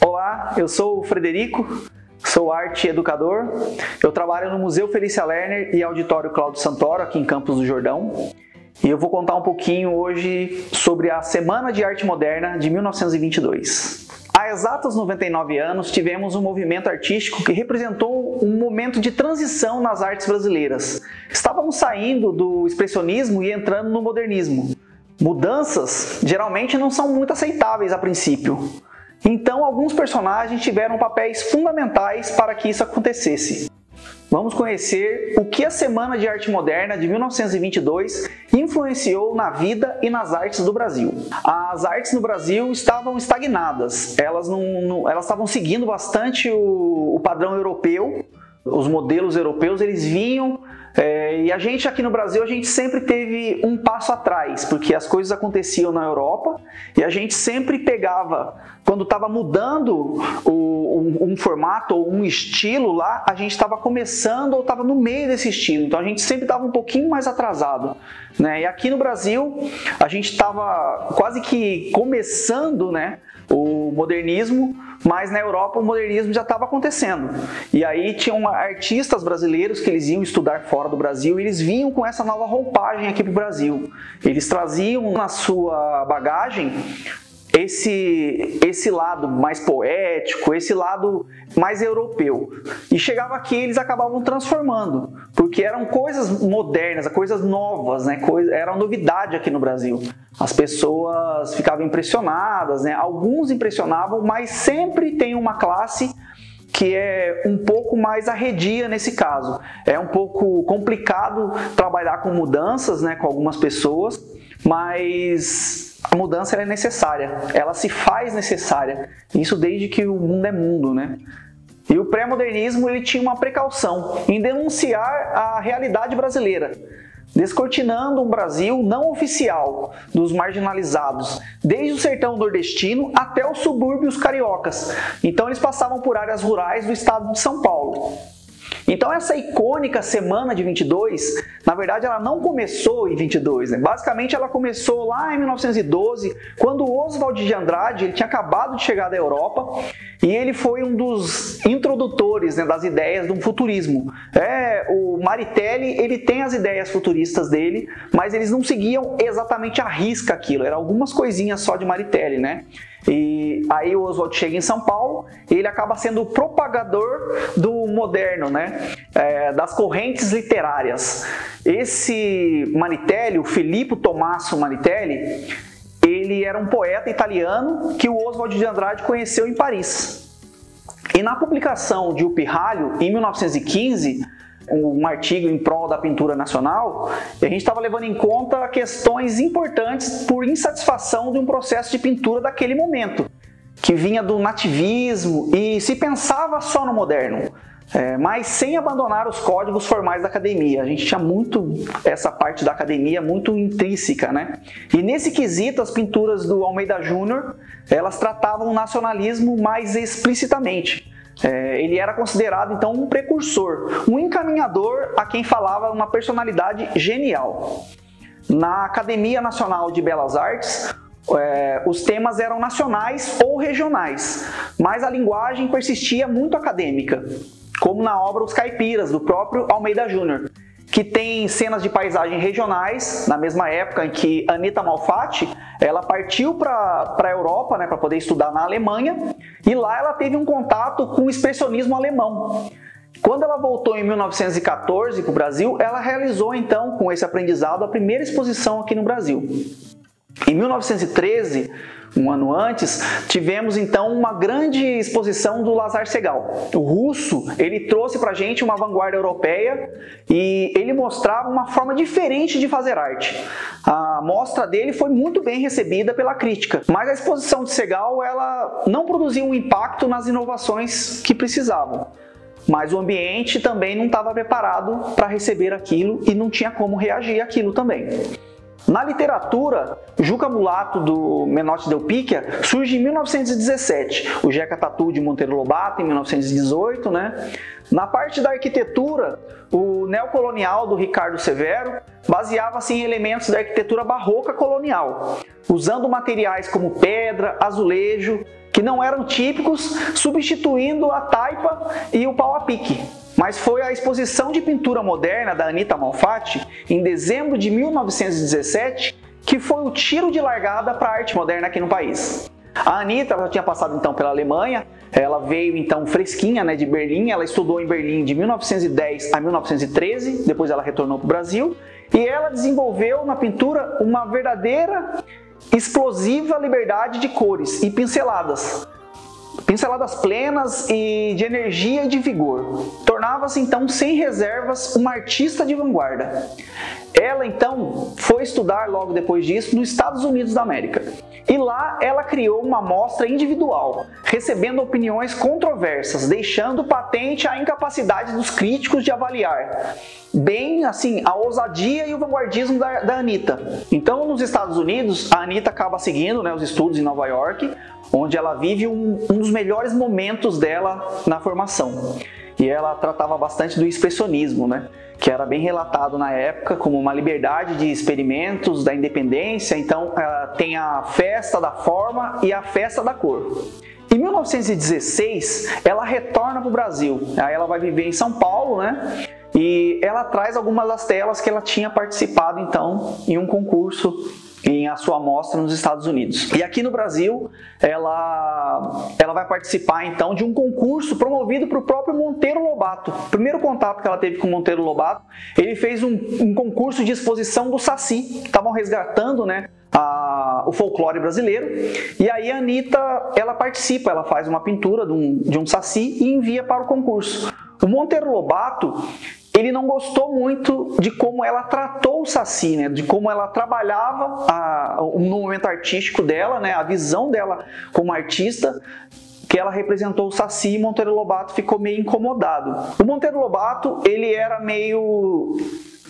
Olá, eu sou o Frederico, sou arte educador. Eu trabalho no Museu Felícia Lerner e Auditório Cláudio Santoro, aqui em Campos do Jordão. E eu vou contar um pouquinho hoje sobre a Semana de Arte Moderna de 1922. Há exatos 99 anos, tivemos um movimento artístico que representou um momento de transição nas artes brasileiras. Estávamos saindo do expressionismo e entrando no modernismo. Mudanças geralmente não são muito aceitáveis a princípio. Então, alguns personagens tiveram papéis fundamentais para que isso acontecesse. Vamos conhecer o que a Semana de Arte Moderna de 1922 influenciou na vida e nas artes do Brasil. As artes no Brasil estavam estagnadas, elas estavam seguindo bastante o padrão europeu, os modelos europeus eles vinham, e a gente aqui no Brasil, a gente sempre teve um passo atrás, porque as coisas aconteciam na Europa e a gente sempre pegava, quando estava mudando um formato ou um estilo lá, a gente estava começando ou estava no meio desse estilo, então a gente sempre estava um pouquinho mais atrasado, né? E aqui no Brasil, a gente estava quase que começando, né, o modernismo, mas na Europa o modernismo já estava acontecendo. E aí tinham artistas brasileiros que eles iam estudar fora do Brasil e eles vinham com essa nova roupagem aqui para o Brasil. Eles traziam na sua bagagem esse lado mais poético, esse lado mais europeu. E chegava aqui eles acabavam transformando, porque eram coisas modernas, coisas novas, né? Era novidade aqui no Brasil. As pessoas ficavam impressionadas, né? Alguns impressionavam, mas sempre tem uma classe que é um pouco mais arredia nesse caso. É um pouco complicado trabalhar com mudanças, né, com algumas pessoas, mas a mudança é necessária, ela se faz necessária, isso desde que o mundo é mundo, né? E o pré-modernismo ele tinha uma precaução em denunciar a realidade brasileira, descortinando um Brasil não oficial dos marginalizados, desde o sertão nordestino até os subúrbios cariocas. Então eles passavam por áreas rurais do estado de São Paulo. Então essa icônica Semana de 22, na verdade ela não começou em 22, né? Basicamente ela começou lá em 1912, quando Oswald de Andrade ele tinha acabado de chegar da Europa e ele foi um dos introdutores, né, das ideias de um futurismo. O Maritelli ele tem as ideias futuristas dele, mas eles não seguiam exatamente à risca aquilo, eram algumas coisinhas só de Maritelli, né? E aí o Oswald chega em São Paulo e ele acaba sendo o propagador do moderno, né? Das correntes literárias. Esse Maritelli, o Filippo Tommaso Maritelli, ele era um poeta italiano que o Oswald de Andrade conheceu em Paris. E na publicação de O Pirralho, em 1915, um artigo em prol da pintura nacional, a gente estava levando em conta questões importantes por insatisfação de um processo de pintura daquele momento, que vinha do nativismo e se pensava só no moderno, mas sem abandonar os códigos formais da academia. A gente tinha muito essa parte da academia muito intrínseca, né? E nesse quesito, as pinturas do Almeida Júnior, elas tratavam o nacionalismo mais explicitamente. Ele era considerado então um precursor, um encaminhador a quem falava uma personalidade genial. Na Academia Nacional de Belas Artes, os temas eram nacionais ou regionais, mas a linguagem persistia muito acadêmica, como na obra Os Caipiras, do próprio Almeida Júnior, que tem cenas de paisagem regionais, na mesma época em que Anita Malfatti ela partiu para a Europa, né, para poder estudar na Alemanha, e lá ela teve um contato com o expressionismo alemão. Quando ela voltou em 1914 para o Brasil, ela realizou então, com esse aprendizado, a primeira exposição aqui no Brasil. Em 1913, um ano antes, tivemos então uma grande exposição do Lazar Segal. O russo, ele trouxe para a gente uma vanguarda europeia e ele mostrava uma forma diferente de fazer arte. A mostra dele foi muito bem recebida pela crítica, mas a exposição de Segal ela não produziu um impacto nas inovações que precisavam. Mas o ambiente também não estava preparado para receber aquilo e não tinha como reagir àquilo também. Na literatura, Juca Mulato, do Menotti Del Picchia, surge em 1917, o Jeca Tatu de Monteiro Lobato em 1918, né? Na parte da arquitetura, o neocolonial do Ricardo Severo baseava-se em elementos da arquitetura barroca colonial, usando materiais como pedra, azulejo que não eram típicos, substituindo a taipa e o pau a pique. Mas foi a exposição de pintura moderna da Anita Malfatti, em dezembro de 1917, que foi o tiro de largada para a arte moderna aqui no país. A Anita já tinha passado então pela Alemanha, ela veio então fresquinha, né, de Berlim, ela estudou em Berlim de 1910 a 1913, depois ela retornou para o Brasil, e ela desenvolveu na pintura uma verdadeira explosiva liberdade de cores e pinceladas plenas e de energia e de vigor. Tornava-se então sem reservas uma artista de vanguarda. Ela então foi estudar logo depois disso nos Estados Unidos da América. E lá ela criou uma amostra individual, recebendo opiniões controversas, deixando patente a incapacidade dos críticos de avaliar bem assim a ousadia e o vanguardismo da Anita. Então, nos Estados Unidos, a Anita acaba seguindo, né, os estudos em Nova York, onde ela vive um dos melhores momentos dela na formação. E ela tratava bastante do expressionismo, né, que era bem relatado na época como uma liberdade de experimentos, da independência. Então, tem a festa da forma e a festa da cor. Em 1916, ela retorna para o Brasil. Aí ela vai viver em São Paulo, né? E ela traz algumas das telas que ela tinha participado então em um concurso em a sua amostra nos Estados Unidos. E aqui no Brasil, ela vai participar então de um concurso promovido para o próprio Monteiro Lobato. O primeiro contato que ela teve com o Monteiro Lobato, ele fez um concurso de exposição do Saci. Estavam resgatando, né, o folclore brasileiro. E aí a Anita, ela participa, ela faz uma pintura de um Saci e envia para o concurso. O Monteiro Lobato, ele não gostou muito de como ela tratou o Saci, né? De como ela trabalhava no momento artístico dela, né? A visão dela como artista, que ela representou o Saci, e Monteiro Lobato ficou meio incomodado. O Monteiro Lobato, ele era meio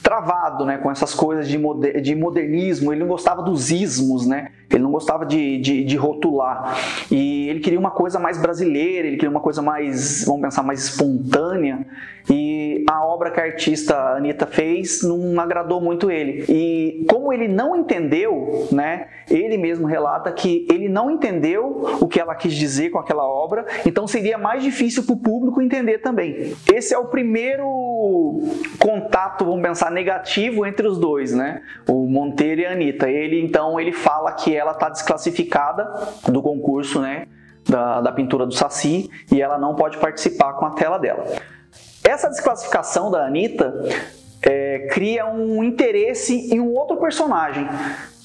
travado, né, com essas coisas de modernismo, ele não gostava dos ismos, né, ele não gostava de rotular, e ele queria uma coisa mais brasileira, ele queria uma coisa mais, vamos pensar, mais espontânea, e a obra que a artista Anita fez não agradou muito ele. E como ele não entendeu, né, ele mesmo relata que ele não entendeu o que ela quis dizer com aquela obra, então seria mais difícil para o público entender também. Esse é o primeiro contato, vamos pensar, negativo entre os dois, né? O Monteiro e a Anita. Então ele fala que ela está desclassificada do concurso, né, da pintura do Saci, e ela não pode participar com a tela dela. Essa desclassificação da Anita cria um interesse em um outro personagem,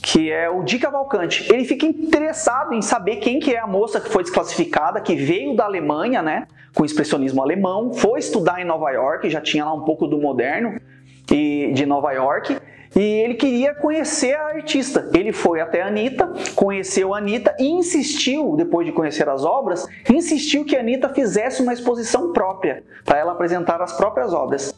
que é o Di Cavalcanti. Ele fica interessado em saber quem que é a moça que foi desclassificada, que veio da Alemanha, né, com o expressionismo alemão, foi estudar em Nova York, já tinha lá um pouco do moderno e de Nova York, e ele queria conhecer a artista. Ele foi até a Anita, conheceu a Anita e insistiu, depois de conhecer as obras, insistiu que a Anita fizesse uma exposição própria, para ela apresentar as próprias obras.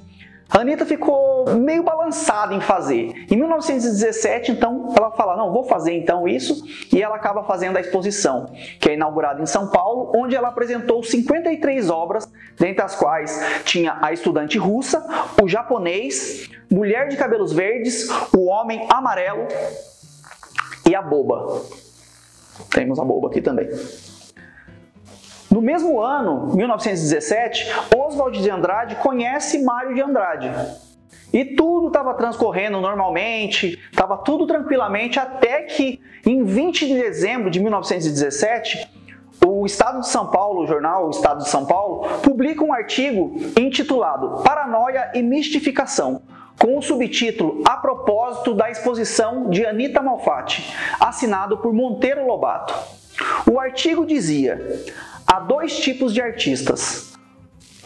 A Anita ficou meio balançada em fazer. Em 1917, então, ela fala, não, vou fazer então isso, e ela acaba fazendo a exposição, que é inaugurada em São Paulo, onde ela apresentou 53 obras, dentre as quais tinha A Estudante Russa, O Japonês, Mulher de Cabelos Verdes, O Homem Amarelo e A Boba. Temos a Boba aqui também. No mesmo ano, 1917, Oswald de Andrade conhece Mário de Andrade. E tudo estava transcorrendo normalmente, estava tudo tranquilamente, até que em 20 de dezembro de 1917, o Estado de São Paulo, o jornal O Estado de São Paulo, publica um artigo intitulado Paranoia e Mistificação, com o subtítulo A propósito da exposição de Anita Malfatti, assinado por Monteiro Lobato. O artigo dizia: há dois tipos de artistas.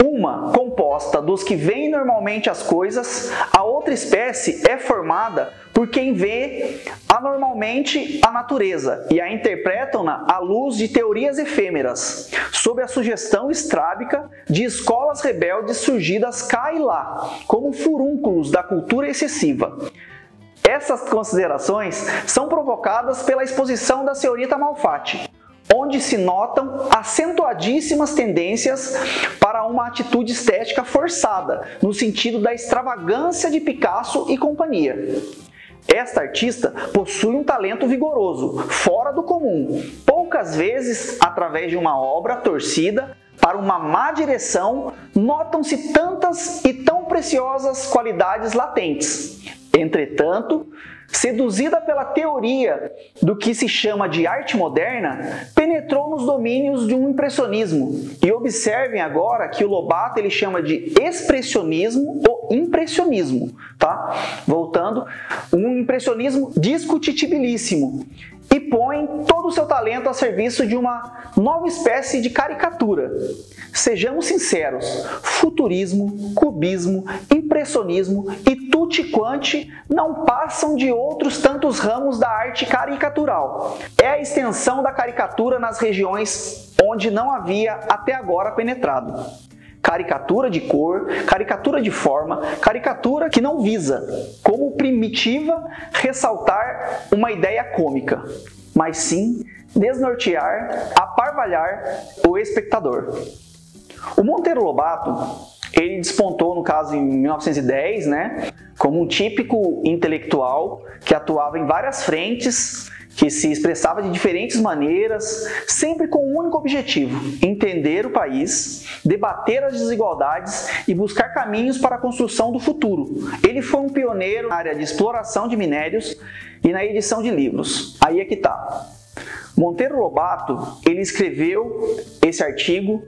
Uma composta dos que veem normalmente as coisas, a outra espécie é formada por quem vê anormalmente a natureza e a interpretam-na à luz de teorias efêmeras, sob a sugestão estrábica de escolas rebeldes surgidas cá e lá, como furúnculos da cultura excessiva. Essas considerações são provocadas pela exposição da senhorita Malfatti, onde se notam acentuadíssimas tendências para uma atitude estética forçada, no sentido da extravagância de Picasso e companhia. Esta artista possui um talento vigoroso, fora do comum, poucas vezes, através de uma obra torcida para uma má direção, notam-se tantas e tão preciosas qualidades latentes. Entretanto, seduzida pela teoria do que se chama de arte moderna, penetrou nos domínios de um impressionismo. E observem agora que o Lobato ele chama de expressionismo ou impressionismo, tá? Voltando, um impressionismo discutibilíssimo. E põe todo o seu talento a serviço de uma nova espécie de caricatura. Sejamos sinceros, futurismo, cubismo, impressionismo e tutti quanti não passam de outros tantos ramos da arte caricatural. É a extensão da caricatura nas regiões onde não havia até agora penetrado. Caricatura de cor, caricatura de forma, caricatura que não visa, como primitiva, ressaltar uma ideia cômica, mas sim desnortear, aparvalhar o espectador. O Monteiro Lobato, ele despontou, no caso, em 1910, como um típico intelectual que atuava em várias frentes, que se expressava de diferentes maneiras, sempre com um único objetivo: entender o país, debater as desigualdades e buscar caminhos para a construção do futuro. Ele foi um pioneiro na área de exploração de minérios e na edição de livros. Aí é que tá. Monteiro Lobato, ele escreveu esse artigo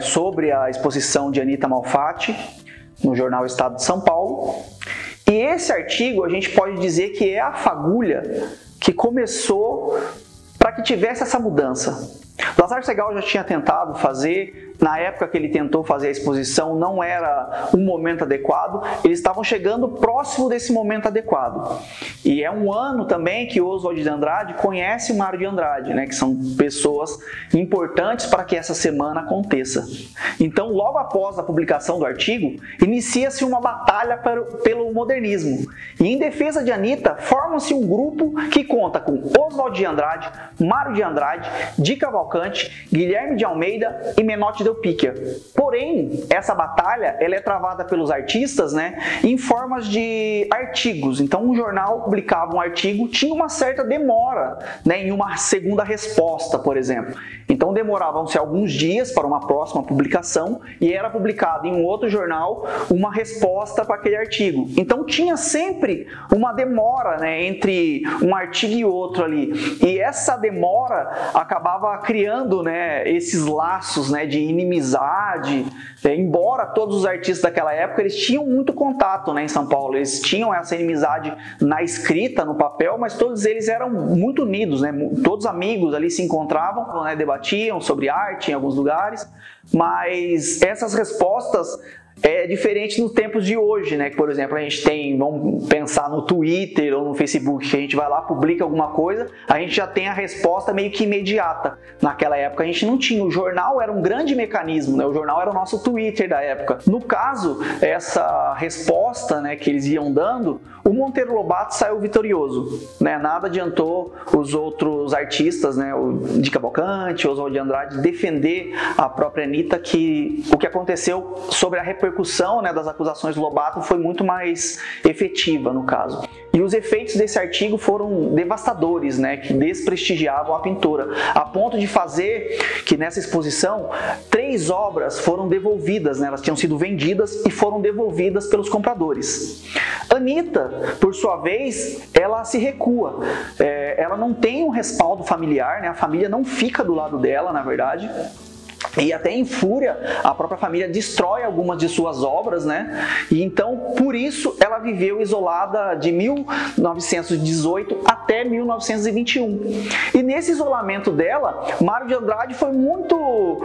sobre a exposição de Anita Malfatti no jornal Estado de São Paulo. E esse artigo a gente pode dizer que é a fagulha que começou para que tivesse essa mudança. Lazar Segal já tinha tentado fazer, na época que ele tentou fazer a exposição não era um momento adequado, eles estavam chegando próximo desse momento adequado. E é um ano também que Oswald de Andrade conhece o Mário de Andrade, que são pessoas importantes para que essa semana aconteça. Então, logo após a publicação do artigo, inicia-se uma batalha pelo modernismo. E em defesa de Anita, forma-se um grupo que conta com Oswald de Andrade, Mário de Andrade, Di Cavalcante, Guilherme de Almeida e Menotti Del Picchia. Porém, essa batalha ela é travada pelos artistas em formas de artigos. Então, um jornal publicava um artigo, tinha uma certa demora em uma segunda resposta, por exemplo. Então, demoravam-se alguns dias para uma próxima publicação e era publicado em um outro jornal uma resposta para aquele artigo. Então, tinha sempre uma demora entre um artigo e outro ali. E essa demora acabava criando esses laços de inimizade. Embora todos os artistas daquela época eles tinham muito contato em São Paulo, eles tinham essa inimizade na escrita, no papel, mas todos eles eram muito unidos, todos amigos ali se encontravam, debatiam sobre arte em alguns lugares, mas essas respostas é diferente nos tempos de hoje, que, por exemplo, a gente tem, vamos pensar no Twitter ou no Facebook, que a gente vai lá, publica alguma coisa, a gente já tem a resposta meio que imediata. Naquela época a gente não tinha, o jornal era um grande mecanismo, o jornal era o nosso Twitter da época. No caso, essa resposta que eles iam dando, o Monteiro Lobato saiu vitorioso, nada adiantou os outros artistas, o Di Cavalcante, Oswald de Andrade, defender a própria Anita, que o que aconteceu sobre a repercussão das acusações do Lobato foi muito mais efetiva no caso. E os efeitos desse artigo foram devastadores, que desprestigiavam a pintora, a ponto de fazer que nessa exposição 3 obras foram devolvidas, elas tinham sido vendidas e foram devolvidas pelos compradores. Anita, por sua vez, ela se recua, ela não tem um respaldo familiar, a família não fica do lado dela, na verdade. E até em fúria, a própria família destrói algumas de suas obras, E então, por isso, ela viveu isolada de 1918 até 1921. E nesse isolamento dela, Mário de Andrade foi muito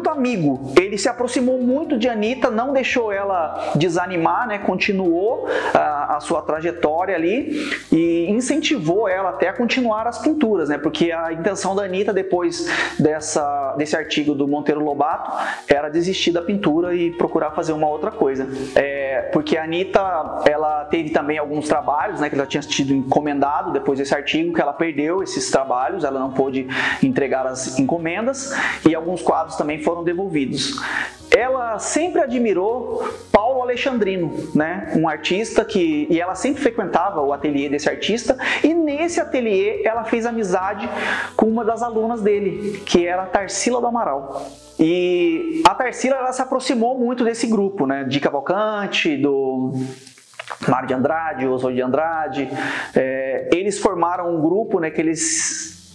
amigo. Ele se aproximou muito de Anita, não deixou ela desanimar, continuou a sua trajetória ali e incentivou ela até a continuar as pinturas, porque a intenção da Anita, depois desse artigo do Monteiro Lobato, era desistir da pintura e procurar fazer uma outra coisa. Porque a Anita, ela teve também alguns trabalhos, que ela tinha sido encomendado depois desse artigo, que ela perdeu esses trabalhos, ela não pôde entregar as encomendas, e alguns quadros também também foram devolvidos. Ela sempre admirou Paulo Alexandrino, né? Um artista e ela sempre frequentava o ateliê desse artista, e nesse ateliê ela fez amizade com uma das alunas dele, que era a Tarsila do Amaral. E a Tarsila, ela se aproximou muito desse grupo, né? De Cavalcante, do Mário de Andrade, Oswald de Andrade. Eles formaram um grupo, né, que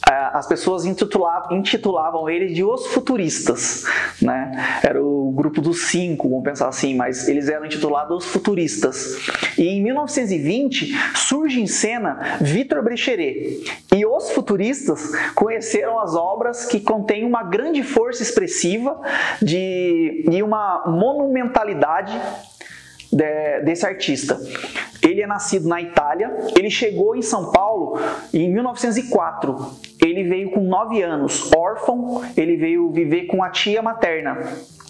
as pessoas intitulavam eles de Os Futuristas, né? Era o grupo dos 5, vamos pensar assim, mas eles eram intitulados Os Futuristas. E em 1920 surge em cena Victor Brecheret, e os futuristas conheceram as obras que contêm uma grande força expressiva e uma monumentalidade desse artista. Ele é nascido na Itália, ele chegou em São Paulo em 1904. Ele veio com 9 anos, órfão, ele veio viver com a tia materna.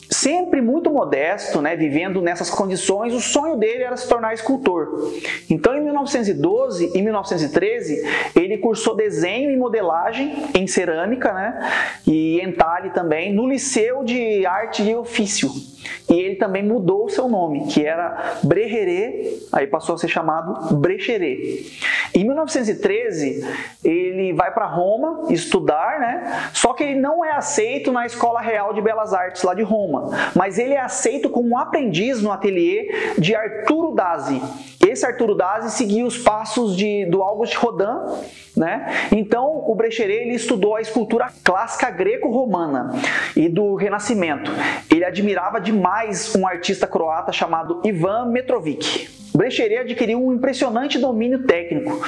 Sempre muito modesto, né, vivendo nessas condições, o sonho dele era se tornar escultor. Então, em 1912 e 1913, ele cursou desenho e modelagem em cerâmica, né, e entalhe também, no Liceu de Arte e Ofício. E ele também mudou o seu nome, que era Brecheret, aí passou a ser chamado Brecheret. Em 1913, ele vai para Roma estudar, né? Só que ele não é aceito na Escola Real de Belas Artes lá de Roma, mas ele é aceito como um aprendiz no ateliê de Arturo Dazzi. Esse Arturo Dazzi seguia os passos do Auguste Rodin, né? Então, o Brecheret, ele estudou a escultura clássica greco-romana e do Renascimento. Ele admirava demais um artista croata chamado Ivan Metrović. Brecheret adquiriu um impressionante domínio técnico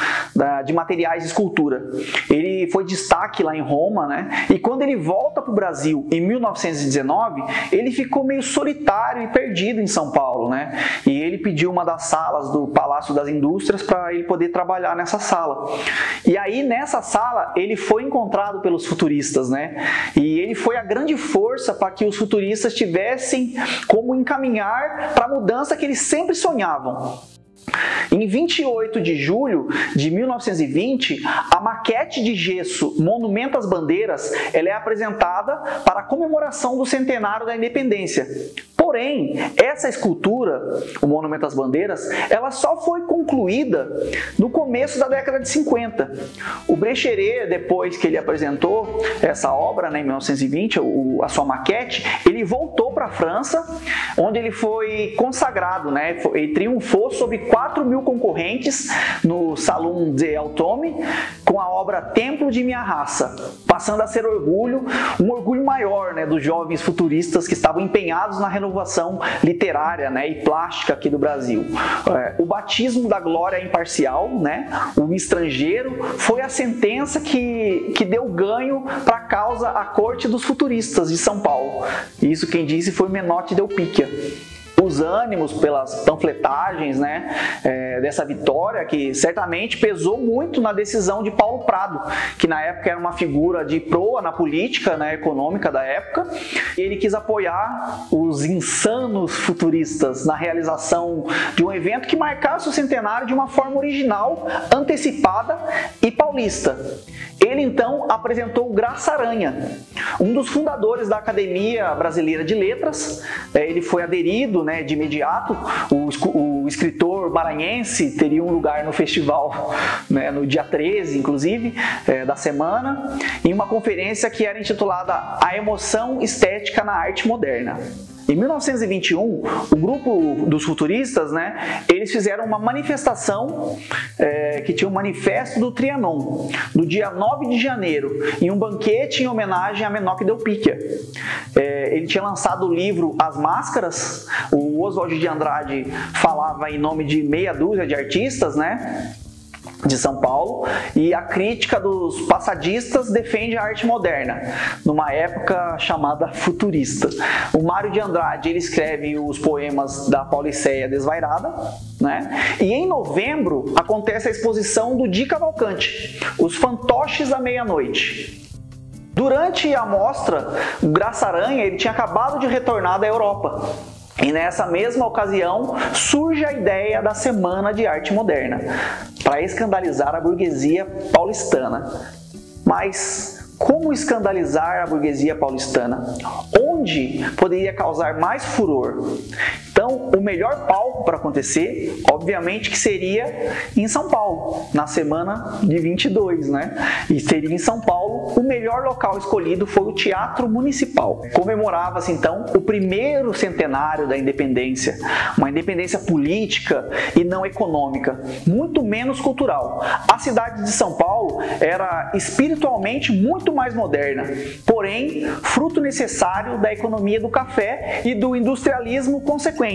de materiais de escultura. Ele foi destaque lá em Roma, né? E quando ele volta para o Brasil em 1919, ele ficou meio solitário e perdido em São Paulo, né? E ele pediu uma das salas do Palácio das Indústrias para ele poder trabalhar nessa sala. E aí, nessa sala, ele foi encontrado pelos futuristas, né? E ele foi a grande força para que os futuristas tivessem como encaminhar para a mudança que eles sempre sonhavam. Em 28 de julho de 1920, a maquete de gesso Monumento às Bandeiras ela é apresentada para a comemoração do centenário da independência. Porém, essa escultura, o Monumento às Bandeiras, ela só foi concluída no começo da década de 50. O Brecheret, depois que ele apresentou essa obra, né, em 1920, a sua maquete, ele voltou para a França, onde ele foi consagrado, né, ele triunfou sobre 4.000 concorrentes no Salão de Automne com a obra Templo de Minha Raça, passando a ser um orgulho maior, né, dos jovens futuristas que estavam empenhados na renovação literária, né, e plástica aqui do Brasil. O batismo da glória imparcial, né, o estrangeiro, foi a sentença que deu ganho para a causa à corte dos futuristas de São Paulo. Isso quem disse foi Menotti Del Picchia. Os ânimos pelas panfletagens, né, dessa vitória, que certamente pesou muito na decisão de Paulo Prado, que na época era uma figura de proa na política, né, econômica da época. Ele quis apoiar os insanos futuristas na realização de um evento que marcasse o centenário de uma forma original, antecipada e paulista. Ele então apresentou o Graça Aranha, um dos fundadores da Academia Brasileira de Letras. Ele foi aderido, né, de imediato. O escritor maranhense teria um lugar no festival, né, no dia 13, inclusive, da semana, em uma conferência que era intitulada A Emoção Estética na Arte Moderna. Em 1921, o grupo dos futuristas, né, eles fizeram uma manifestação que tinha um manifesto do Trianon, no dia 9 de janeiro, em um banquete em homenagem a Menotti Del Picchia. Ele tinha lançado o livro As Máscaras, o Oswald de Andrade falava em nome de meia dúzia de artistas, né, de São Paulo, e a crítica dos passadistas defende a arte moderna, numa época chamada futurista. O Mário de Andrade, ele escreve os poemas da Pauliceia Desvairada, né? E em novembro acontece a exposição do Di Cavalcante, Os Fantoches da Meia-Noite. Durante a mostra, o Graça Aranha ele tinha acabado de retornar da Europa. E nessa mesma ocasião surge a ideia da Semana de Arte Moderna, para escandalizar a burguesia paulistana. Mas Como escandalizar a burguesia paulistana? Onde poderia causar mais furor? Então, o melhor palco para acontecer, obviamente, que seria em São Paulo, na semana de 22, né? E seria em São Paulo, o melhor local escolhido foi o Teatro Municipal. Comemorava-se, então, o primeiro centenário da independência, uma independência política e não econômica, muito menos cultural. A cidade de São Paulo era espiritualmente muito mais moderna, porém, fruto necessário da economia do café e do industrialismo consequente.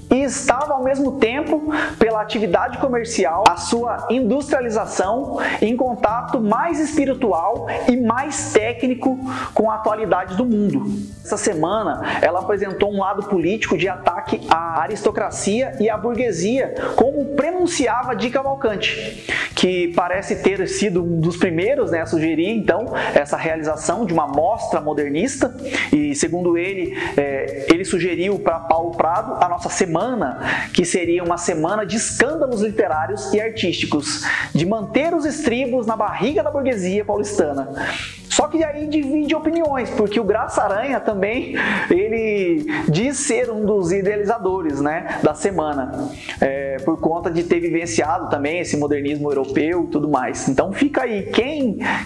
E estava ao mesmo tempo, pela atividade comercial, a sua industrialização em contato mais espiritual e mais técnico com a atualidade do mundo. Essa semana, ela apresentou um lado político de ataque à aristocracia e à burguesia, como prenunciava Di Cavalcanti, que parece ter sido um dos primeiros, né, a sugerir, então, essa realização de uma mostra modernista, e segundo ele, ele sugeriu para Paulo Prado a nossa semana, que seria uma semana de escândalos literários e artísticos, de manter os estribos na barriga da burguesia paulistana. Só que aí divide opiniões, porque o Graça Aranha também, ele diz ser um dos idealizadores, né, da semana, por conta de ter vivenciado também esse modernismo europeu e tudo mais. Então fica aí,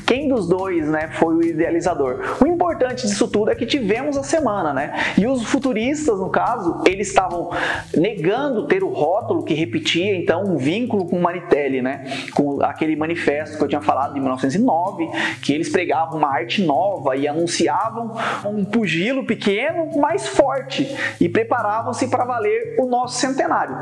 quem dos dois, né, foi o idealizador? O importante disso tudo é que tivemos a semana, né, e os futuristas, no caso, eles estavam negando ter o rótulo que repetia, então, um vínculo com o Maritelli, né, com aquele manifesto que eu tinha falado de 1909, que eles pregavam uma arte nova e anunciavam um pugilo pequeno, mas forte, e preparavam-se para valer o nosso centenário.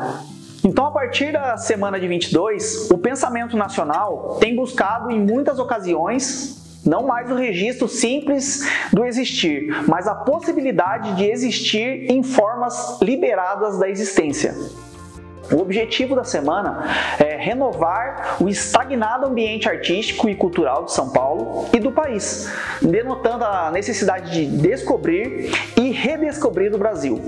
Então, a partir da semana de 22, o pensamento nacional tem buscado em muitas ocasiões não mais o registro simples do existir, mas a possibilidade de existir em formas liberadas da existência. O objetivo da semana é renovar o estagnado ambiente artístico e cultural de São Paulo e do país, denotando a necessidade de descobrir e redescobrir o Brasil,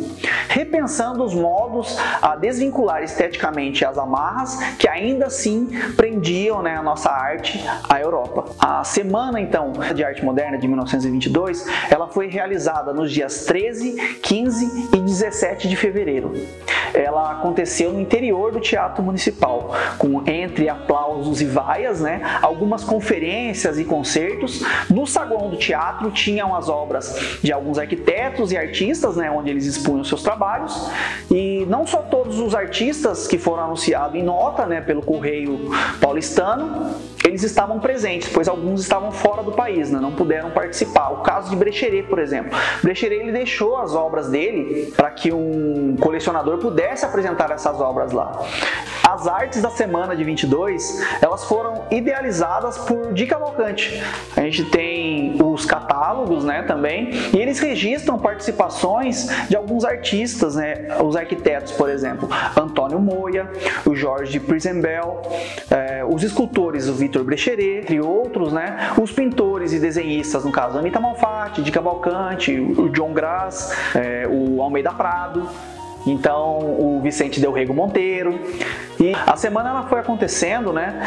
repensando os modos a desvincular esteticamente as amarras que ainda assim prendiam, né, a nossa arte à Europa. A Semana, então, de Arte Moderna de 1922, ela foi realizada nos dias 13, 15 e 17 de fevereiro. Ela aconteceu no interior do Teatro Municipal, com entre aplausos e vaias, né, algumas conferências e concertos. No saguão do teatro tinham as obras de alguns arquitetos e artistas, né, onde eles expunham seus trabalhos, e não só todos os artistas que foram anunciados em nota, né, pelo Correio Paulistano, eles estavam presentes, pois alguns estavam fora do país, né, não puderam participar. O caso de Brecheret, por exemplo. Brecheret, ele deixou as obras dele para que um colecionador pudesse apresentar essas obras lá. As artes da semana de 22, elas foram idealizadas por Di Cavalcanti. A gente tem os catálogos, né, também, e eles registram participações de alguns artistas, né, os arquitetos, por exemplo, Antônio Moya, o Jorge Prizembel, os escultores, o Vitor Brecheret, entre outros, né, os pintores e desenhistas, no caso, Anita Malfatti, Di Cavalcanti, o John Graz, o Almeida Prado, então o Vicente Del Rego Monteiro. E a semana ela foi acontecendo, né?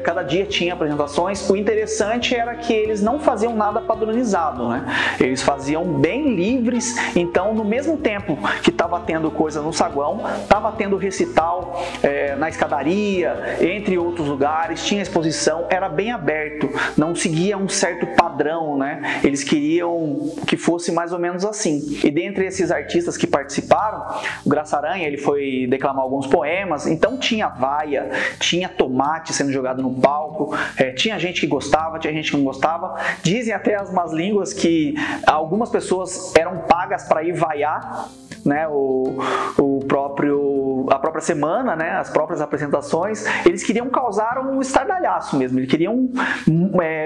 Cada dia tinha apresentações. O interessante era que eles não faziam nada padronizado, né? Eles faziam bem livres. Então, no mesmo tempo que estava tendo coisa no saguão, estava tendo recital na escadaria, entre outros lugares, tinha exposição, era bem aberto, não seguia um certo padrão, né? Eles queriam que fosse mais ou menos assim. E dentre esses artistas que participaram, o Graça Aranha, ele foi declamar alguns poemas, então tinha vaia, tinha tomate sendo jogado no palco, tinha gente que gostava, tinha gente que não gostava. Dizem até as más línguas que algumas pessoas eram pagas para ir vaiar, né, a própria semana, né, as próprias apresentações. Eles queriam causar um estardalhaço mesmo, eles queriam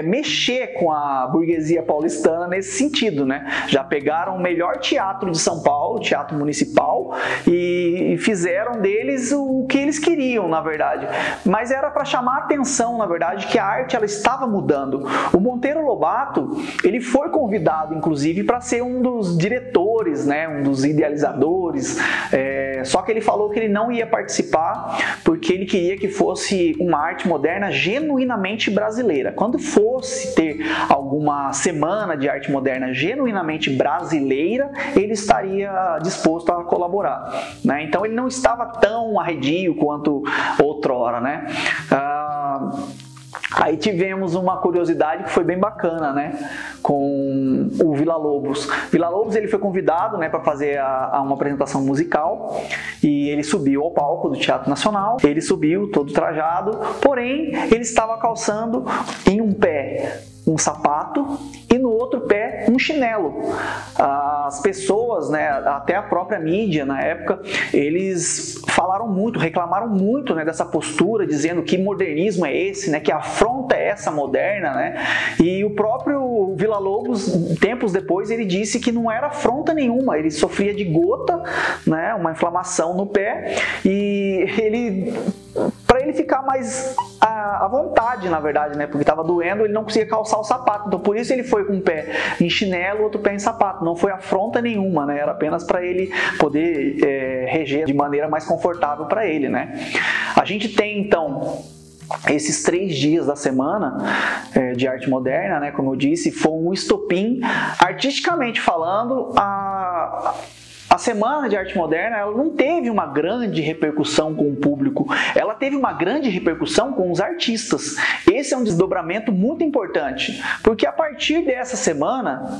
mexer com a burguesia paulistana nesse sentido, né? Já pegaram o melhor teatro de São Paulo, o Teatro Municipal, e fizeram deles o que eles queriam, na verdade. Mas era para chamar a atenção, na verdade, que a arte ela estava mudando. O Monteiro Lobato, ele foi convidado, inclusive, para ser um dos diretores, né, um dos idealizadores, só que ele falou que ele ele não ia participar porque ele queria que fosse uma arte moderna genuinamente brasileira. Quando fosse ter alguma semana de arte moderna genuinamente brasileira, ele estaria disposto a colaborar, né? Então ele não estava tão arredio quanto outrora, né? Aí tivemos uma curiosidade que foi bem bacana, né, com o Villa-Lobos. Villa-Lobos, ele foi convidado, né, para fazer uma apresentação musical, e ele subiu ao palco do Teatro Nacional. Ele subiu todo trajado, porém ele estava calçando em um pé um sapato e no outro pé um chinelo. As pessoas, né, até a própria mídia na época, eles falaram muito, reclamaram muito, né, dessa postura, dizendo que modernismo é esse, né, que afronta é essa moderna, né? E o próprio Villa-Lobos, tempos depois, ele disse que não era afronta nenhuma, ele sofria de gota, né, uma inflamação no pé, e para ele ficar mais à vontade, na verdade, né, porque estava doendo, ele não conseguia calçar o sapato, então por isso ele foi com um pé em chinelo, outro pé em sapato. Não foi afronta nenhuma, né, era apenas para ele poder reger de maneira mais confortável para ele, né. A gente tem então esses 3 dias da semana de arte moderna, né, como eu disse, foi um estopim, artisticamente falando. A Semana de Arte Moderna, ela não teve uma grande repercussão com o público, ela teve uma grande repercussão com os artistas. Esse é um desdobramento muito importante, porque a partir dessa semana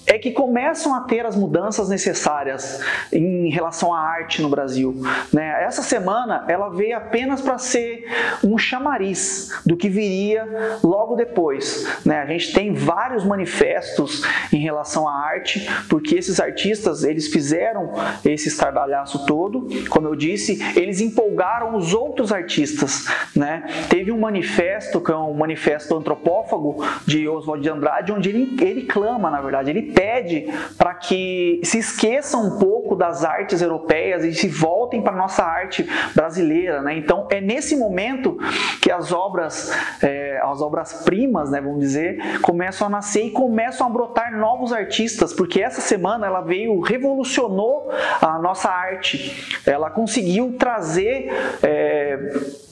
é que começam a ter as mudanças necessárias em relação à arte no Brasil, né? Essa semana ela veio apenas para ser um chamariz do que viria logo depois, né? A gente tem vários manifestos em relação à arte, porque esses artistas, eles fizeram esse estardalhaço todo, como eu disse, eles empolgaram os outros artistas, né? Teve um manifesto, que é um manifesto antropófago de Oswald de Andrade, onde ele clama, na verdade, ele pede para que se esqueçam um pouco das artes europeias e se voltem para a nossa arte brasileira, né? Então é nesse momento que as obras-primas, né, vamos dizer, começam a nascer e começam a brotar novos artistas, porque essa semana ela revolucionou a nossa arte, ela conseguiu trazer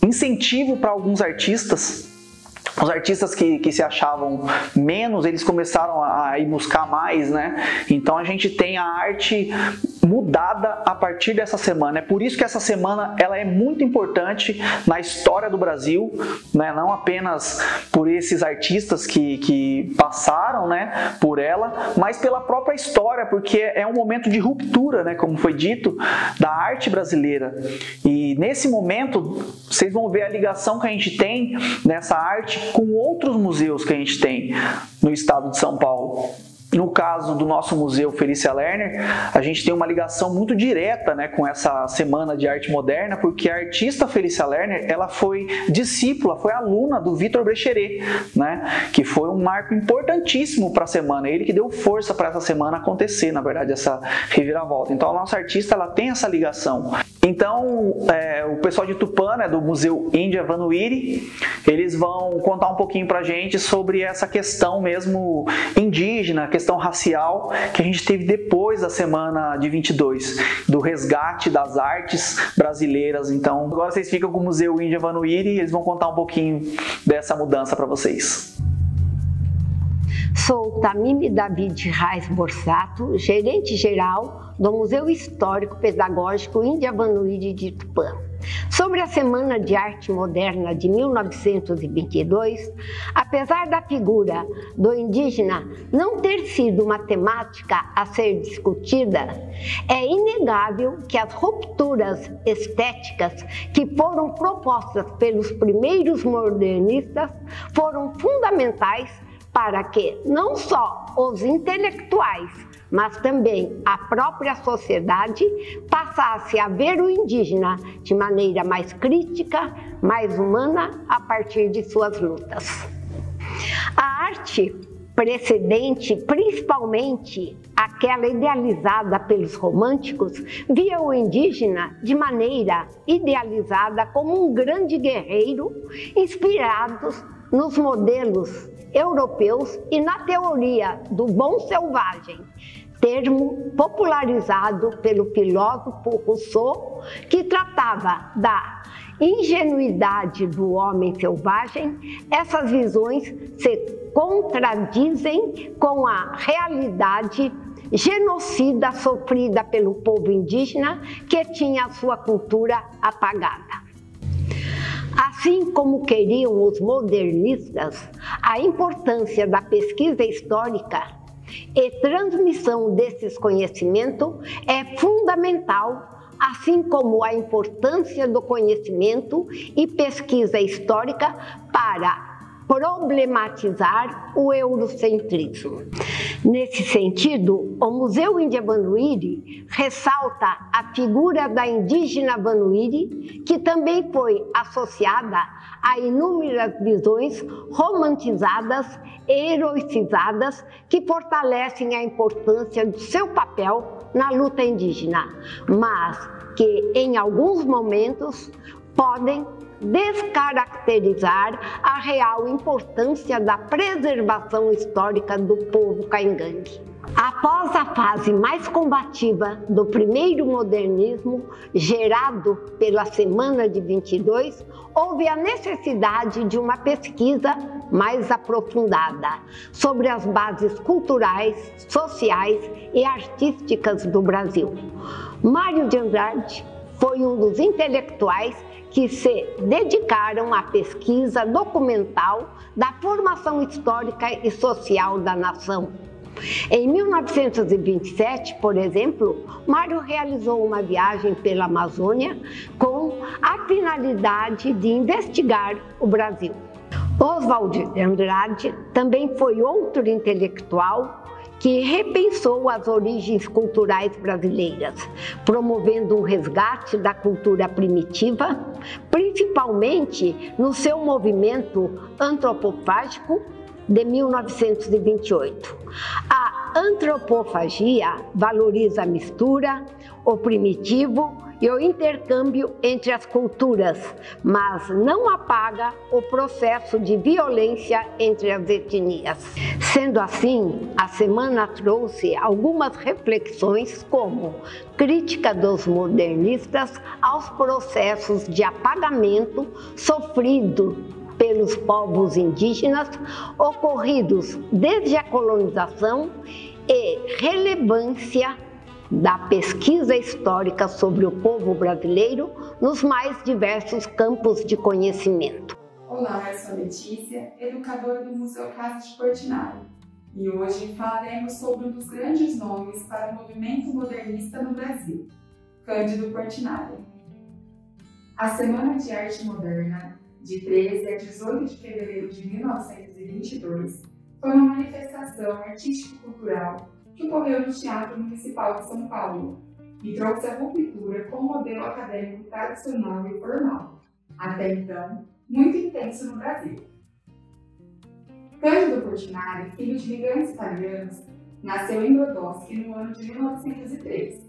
incentivo para alguns artistas. Os artistas que se achavam menos, eles começaram a ir buscar mais, né? Então a gente tem a arte mudada a partir dessa semana. É por isso que essa semana ela é muito importante na história do Brasil, né? Não apenas por esses artistas que passaram, né, por ela, mas pela própria história, porque é um momento de ruptura, né, como foi dito, da arte brasileira. E nesse momento vocês vão ver a ligação que a gente tem nessa arte com outros museus que a gente tem no estado de São Paulo. No caso do nosso museu Felícia Lerner, a gente tem uma ligação muito direta, né, com essa Semana de Arte Moderna, porque a artista Felícia Lerner, ela foi discípula, foi aluna do Victor Brecheret, né, que foi um marco importantíssimo para a semana, ele que deu força para essa semana acontecer, na verdade, essa reviravolta. Então a nossa artista, ela tem essa ligação. Então o pessoal de Tupã, né, do Museu Índia Vanuiri, eles vão contar um pouquinho para a gente sobre essa questão mesmo indígena, questão racial que a gente teve depois da semana de 22, do resgate das artes brasileiras. Então agora vocês ficam com o Museu Índia Vanuiri e eles vão contar um pouquinho dessa mudança para vocês. Sou Tamimi David Reis Borsato, gerente-geral do Museu Histórico Pedagógico Índia Vanuiri de Tupã. Sobre a Semana de Arte Moderna de 1922, apesar da figura do indígena não ter sido uma temática a ser discutida, é inegável que as rupturas estéticas que foram propostas pelos primeiros modernistas foram fundamentais para que não só os intelectuais, mas também a própria sociedade passasse a ver o indígena de maneira mais crítica, mais humana, a partir de suas lutas. A arte precedente, principalmente aquela idealizada pelos românticos, via o indígena de maneira idealizada como um grande guerreiro, inspirados nos modelos europeus e na teoria do bom selvagem, termo popularizado pelo filósofo Rousseau, que tratava da ingenuidade do homem selvagem. Essas visões se contradizem com a realidade genocida sofrida pelo povo indígena, que tinha a sua cultura apagada. Assim como queriam os modernistas, a importância da pesquisa histórica e transmissão desses conhecimentos é fundamental, assim como a importância do conhecimento e pesquisa histórica para problematizar o eurocentrismo. Nesse sentido, o Museu Índia Vanuiri ressalta a figura da indígena Vanuiri, que também foi associada a inúmeras visões romantizadas e heroicizadas que fortalecem a importância do seu papel na luta indígena, mas que em alguns momentos podem descaracterizar a real importância da preservação histórica do povo caingangue. Após a fase mais combativa do primeiro modernismo, gerado pela Semana de 22, houve a necessidade de uma pesquisa mais aprofundada sobre as bases culturais, sociais e artísticas do Brasil. Mário de Andrade foi um dos intelectuais que se dedicaram à pesquisa documental da formação histórica e social da nação. Em 1927, por exemplo, Mário realizou uma viagem pela Amazônia com a finalidade de investigar o Brasil. Oswald de Andrade também foi outro intelectual que repensou as origens culturais brasileiras, promovendo um resgate da cultura primitiva, principalmente no seu movimento antropofágico de 1928. A antropofagia valoriza a mistura, o primitivo e o intercâmbio entre as culturas, mas não apaga o processo de violência entre as etnias. Sendo assim, a semana trouxe algumas reflexões como crítica dos modernistas aos processos de apagamento sofrido pelos povos indígenas ocorridos desde a colonização e relevância da pesquisa histórica sobre o povo brasileiro nos mais diversos campos de conhecimento. Olá, eu sou a Letícia, educadora do Museu Casa de Portinari, e hoje falaremos sobre um dos grandes nomes para o movimento modernista no Brasil, Cândido Portinari. A Semana de Arte Moderna, de 13 a 18 de fevereiro de 1922, foi uma manifestação artístico-cultural que ocorreu no Teatro Municipal de São Paulo e trouxe a ruptura com o modelo acadêmico tradicional e formal, até então muito intenso no Brasil. Cândido Portinari, filho de imigrantes italianos, nasceu em Brodowski no ano de 1903.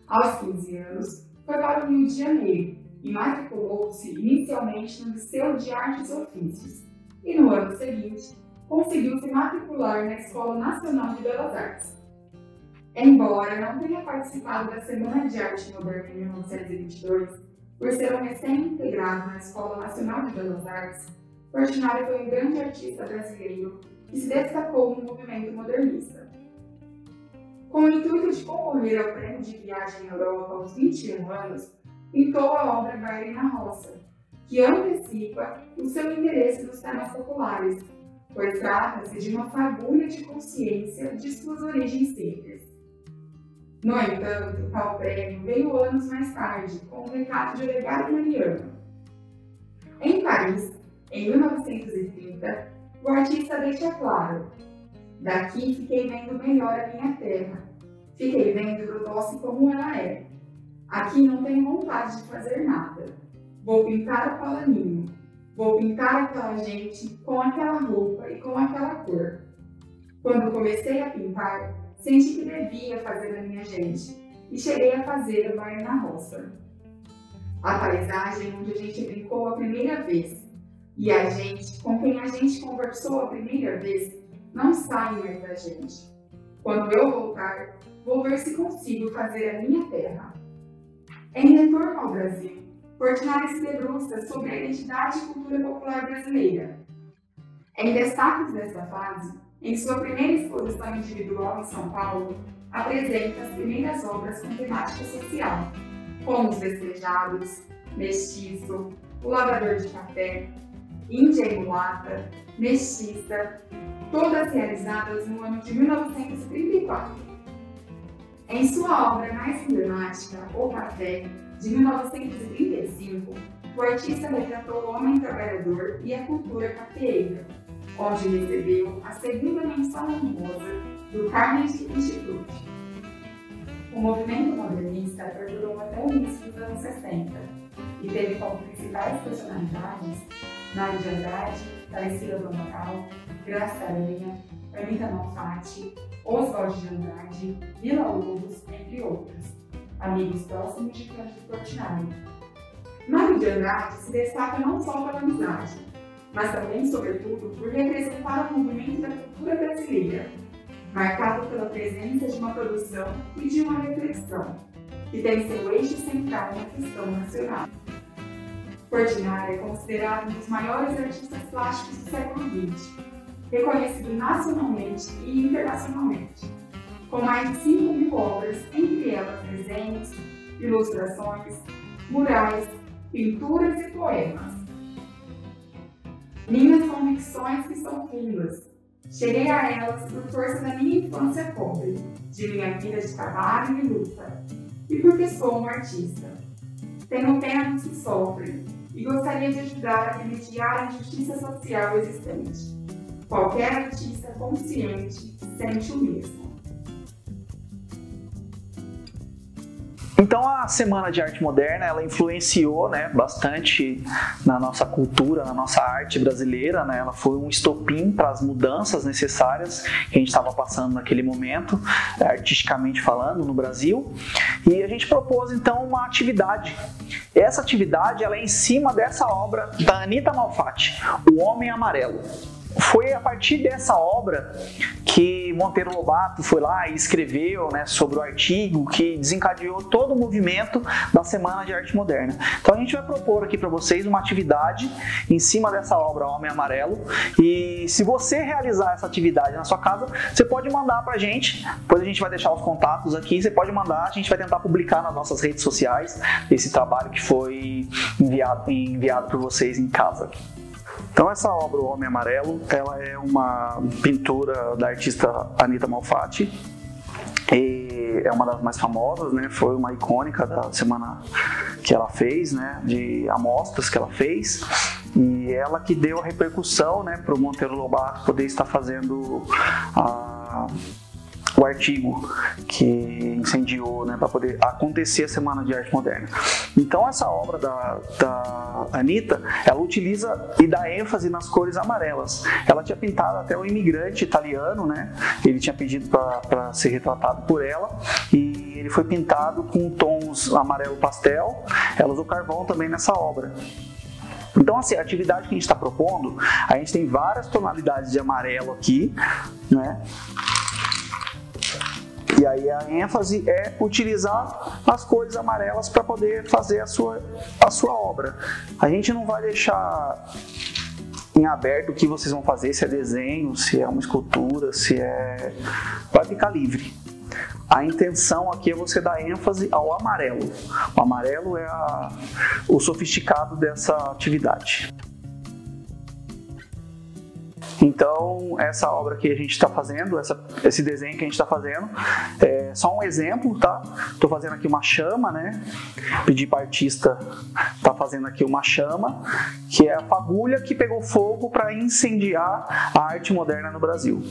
Aos 15 anos, foi para o Rio de Janeiro e matriculou-se inicialmente no Liceu de Artes e Ofícios e no ano seguinte conseguiu se matricular na Escola Nacional de Belas Artes. Embora não tenha participado da Semana de Arte Moderna em 1922, por ser um recém-integrado na Escola Nacional de Belas Artes, Portinari foi um grande artista brasileiro que se destacou no movimento modernista. Com o intuito de concorrer ao prêmio de viagem à Europa aos 21 anos, pintou a obra Baile na Roça, que antecipa o seu interesse nos temas populares, pois trata-se de uma fagulha de consciência de suas origens simples. No entanto, tal prêmio veio anos mais tarde, com o recado de Olegário Mariano. Em Paris, em 1930, o artista deixa claro: daqui fiquei vendo melhor a minha terra, fiquei vendo Brodowski como ela é. Aqui não tenho vontade de fazer nada. Vou pintar o Palaninho, vou pintar aquela gente com aquela roupa e com aquela cor. Quando comecei a pintar, senti que devia fazer a minha gente e cheguei a fazer o Baile na Roça. A paisagem onde a gente brincou a primeira vez e a gente com quem a gente conversou a primeira vez não sai mais da gente. Quando eu voltar, vou ver se consigo fazer a minha terra. Em retorno ao Brasil, Portinari se debruça sobre a identidade e cultura popular brasileira. Em destaques desta fase, em sua primeira exposição individual em São Paulo, apresenta as primeiras obras com temática social, como Os Despejados, Mestiço, O Lavrador de Café, Índia e Mulata, Mestiça, todas realizadas no ano de 1934. Em sua obra mais emblemática, O Café, de 1935, o artista retratou o homem trabalhador e a cultura cafeeira, onde recebeu a segunda menção honrosa do Carnegie Institute. O movimento modernista perdurou até o início dos anos 60 e teve como principais personalidades Mário de Andrade, Tarsila do Amaral, Graça Aranha, Anita Malfatti, Oswald de Andrade, Vila Lobos, entre outros, amigos próximos de Cândido Portinari. Mário de Andrade se destaca não só pela amizade, mas também, sobretudo, por representar o movimento da cultura brasileira, marcado pela presença de uma produção e de uma reflexão, que tem seu eixo central na questão nacional. Portinari é considerado um dos maiores artistas plásticos do século XX, reconhecido nacionalmente e internacionalmente, com mais de 5.000 obras, entre elas desenhos, ilustrações, murais, pinturas e poemas. Minhas convicções que são fundas. Cheguei a elas por força da minha infância pobre, de minha vida de trabalho e luta, e porque sou um artista. Tenho pena dos que sofrem e gostaria de ajudar a remediar a injustiça social existente. Qualquer artista consciente sente o mesmo. Então a Semana de Arte Moderna, ela influenciou, né, bastante na nossa cultura, na nossa arte brasileira, né? Ela foi um estopim para as mudanças necessárias que a gente estava passando naquele momento, artisticamente falando, no Brasil. E a gente propôs então uma atividade. Essa atividade, ela é em cima dessa obra da Anita Malfatti, O Homem Amarelo. Foi a partir dessa obra que Monteiro Lobato foi lá e escreveu, né, sobre o artigo que desencadeou todo o movimento da Semana de Arte Moderna. Então a gente vai propor aqui para vocês uma atividade em cima dessa obra Homem Amarelo, e se você realizar essa atividade na sua casa, você pode mandar para a gente, depois a gente vai deixar os contatos aqui, você pode mandar, a gente vai tentar publicar nas nossas redes sociais esse trabalho que foi enviado por vocês em casa. Então essa obra, O Homem Amarelo, ela é uma pintura da artista Anita Malfatti, e é uma das mais famosas, né? Foi uma icônica da semana que ela fez, né? De amostras que ela fez, e ela que deu a repercussão, né, para o Monteiro Lobato poder estar fazendo o artigo que incendiou, né, para poder acontecer a Semana de Arte Moderna. Então essa obra da Anita, ela utiliza e dá ênfase nas cores amarelas. Ela tinha pintado até um imigrante italiano, né? Ele tinha pedido para ser retratado por ela, e ele foi pintado com tons amarelo pastel. Ela usou carvão também nessa obra. Então, assim, a atividade que a gente está propondo, a gente tem várias tonalidades de amarelo aqui, né? E aí a ênfase é utilizar as cores amarelas para poder fazer a sua obra. A gente não vai deixar em aberto o que vocês vão fazer, se é desenho, se é uma escultura, se é... Vai ficar livre. A intenção aqui é você dar ênfase ao amarelo. O amarelo é o sofisticado dessa atividade. Então, essa obra que a gente está fazendo, esse desenho que a gente está fazendo, é só um exemplo, tá? Estou fazendo aqui uma chama, né? Pedi para o artista tá fazendo aqui uma chama, que é a fagulha que pegou fogo para incendiar a arte moderna no Brasil.